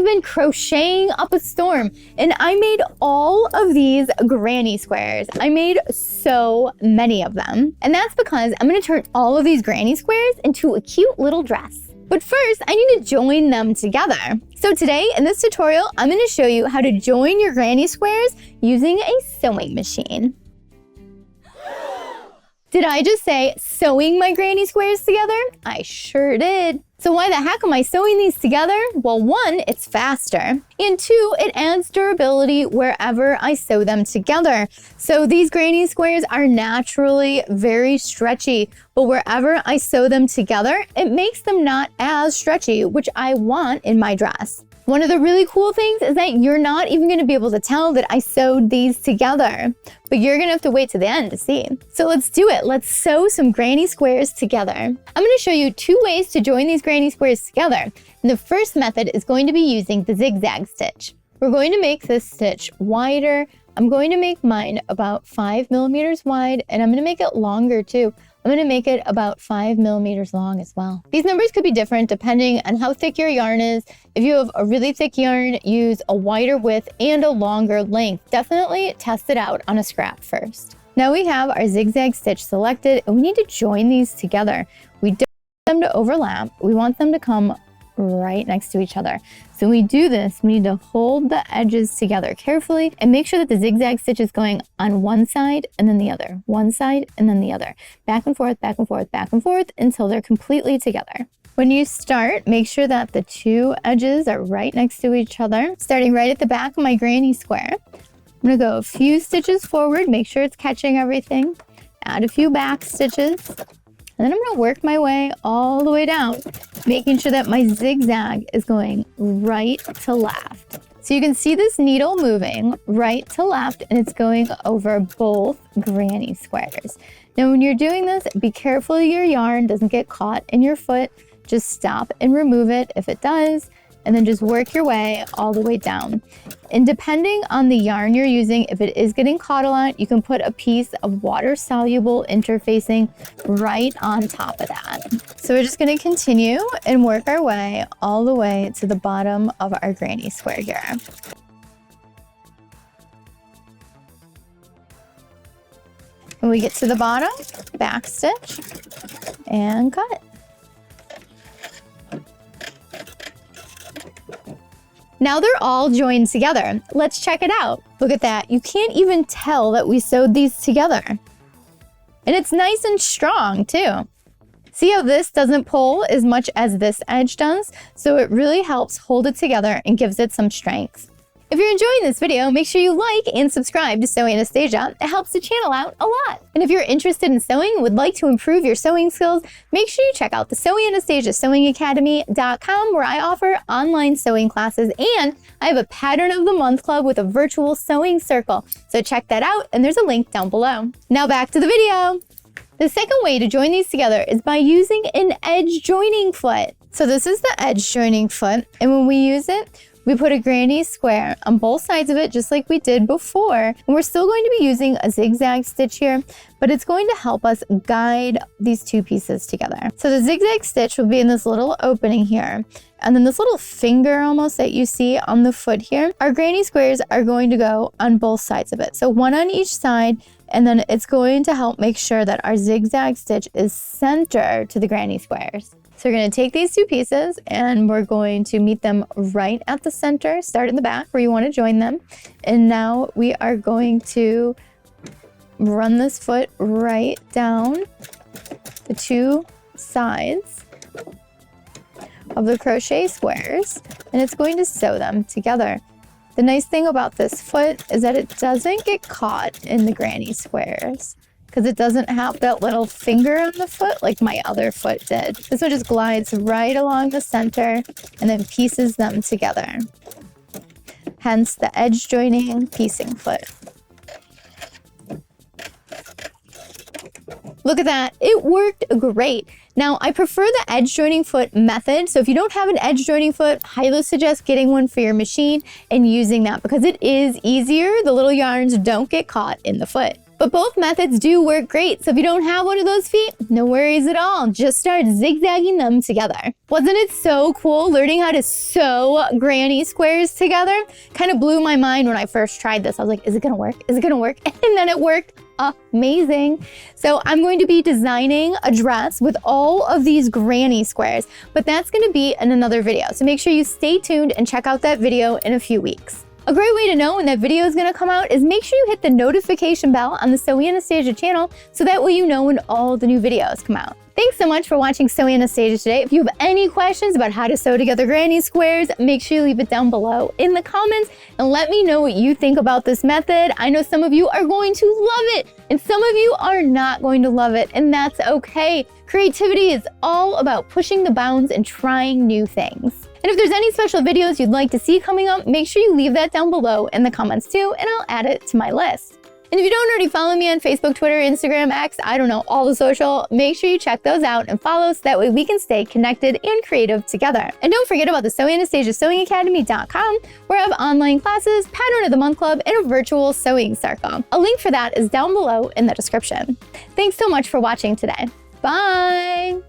been crocheting up a storm, and I made all of these granny squares. I made so many of them, and that's because I'm gonna turn all of these granny squares into a cute little dress. But first, I need to join them together. So today, in this tutorial, I'm gonna show you how to join your granny squares using a sewing machine. Did I just say sewing my granny squares together? I sure did. So why the heck am I sewing these together? Well, one, it's faster, and two, it adds durability wherever I sew them together. So these granny squares are naturally very stretchy, but wherever I sew them together, it makes them not as stretchy, which I want in my dress. One of the really cool things is that you're not even gonna be able to tell that I sewed these together, but you're gonna have to wait to the end to see. So let's do it. Let's sew some granny squares together. I'm gonna show you two ways to join these granny squares together. And the first method is going to be using the zigzag stitch. We're going to make this stitch wider. I'm going to make mine about 5 millimeters wide, and I'm gonna make it longer too. I'm gonna make it about 5 millimeters long as well. These numbers could be different depending on how thick your yarn is. If you have a really thick yarn, use a wider width and a longer length. Definitely test it out on a scrap first. Now we have our zigzag stitch selected, and we need to join these together. We don't want them to overlap. We want them to come right next to each other. So when we do this, we need to hold the edges together carefully and make sure that the zigzag stitch is going on one side and then the other, one side and then the other, back and forth, back and forth, back and forth until they're completely together. When you start, make sure that the two edges are right next to each other, starting right at the back of my granny square. I'm gonna go a few stitches forward, make sure it's catching everything, add a few back stitches, and then I'm gonna work my way all the way down, making sure that my zigzag is going right to left. So you can see this needle moving right to left, and it's going over both granny squares. Now when you're doing this, be careful your yarn doesn't get caught in your foot. Just stop and remove it if it does, and then just work your way all the way down. And depending on the yarn you're using, if it is getting caught a lot, you can put a piece of water-soluble interfacing right on top of that. So we're just gonna continue and work our way all the way to the bottom of our granny square here. When we get to the bottom, back stitch and cut. Now they're all joined together. Let's check it out. Look at that. You can't even tell that we sewed these together. And it's nice and strong too. See how this doesn't pull as much as this edge does? So it really helps hold it together and gives it some strength. If you're enjoying this video, make sure you like and subscribe to Sew Anastasia. It helps the channel out a lot. And if you're interested in sewing and would like to improve your sewing skills, make sure you check out the Sew Anastasia Sewing Academy.com, where I offer online sewing classes, and I have a Pattern of the Month club with a virtual sewing circle. So check that out, and there's a link down below. Now back to the video. The second way to join these together is by using an edge joining foot. So this is the edge joining foot, and when we use it, we put a granny square on both sides of it, just like we did before. And we're still going to be using a zigzag stitch here, but it's going to help us guide these two pieces together. So the zigzag stitch will be in this little opening here. And then this little finger almost that you see on the foot here, our granny squares are going to go on both sides of it. So one on each side, and then it's going to help make sure that our zigzag stitch is centered to the granny squares. So we're going to take these two pieces and we're going to meet them right at the center, start in the back where you want to join them. And now we are going to run this foot right down the two sides of the crochet squares, and it's going to sew them together. The nice thing about this foot is that it doesn't get caught in the granny squares, because it doesn't have that little finger on the foot like my other foot did. This one just glides right along the center and then pieces them together. Hence the edge joining piecing foot. Look at that, it worked great. Now, I prefer the edge joining foot method, so if you don't have an edge joining foot, highly suggest getting one for your machine and using that because it is easier. The little yarns don't get caught in the foot. But both methods do work great, so if you don't have one of those feet, no worries at all. Just start zigzagging them together. Wasn't it so cool learning how to sew granny squares together? Kind of blew my mind when I first tried this. I was like, is it gonna work? Is it gonna work? And then it worked. Amazing. So I'm going to be designing a dress with all of these granny squares, but that's going to be in another video. So make sure you stay tuned and check out that video in a few weeks. A great way to know when that video is going to come out is make sure you hit the notification bell on the Sewing Anastasia channel so that way you know when all the new videos come out. Thanks so much for watching Sewing Anastasia today. If you have any questions about how to sew together granny squares, make sure you leave it down below in the comments and let me know what you think about this method. I know some of you are going to love it and some of you are not going to love it, and that's okay. Creativity is all about pushing the bounds and trying new things. And if there's any special videos you'd like to see coming up, make sure you leave that down below in the comments too, and I'll add it to my list. And if you don't already follow me on Facebook, Twitter, Instagram, X, I don't know, all the social, make sure you check those out and follow so that way we can stay connected and creative together. And don't forget about the SewingAnastasiaSewingAcademy.com, where I have online classes, Pattern of the Month Club, and a virtual sewing circle. A link for that is down below in the description. Thanks so much for watching today. Bye!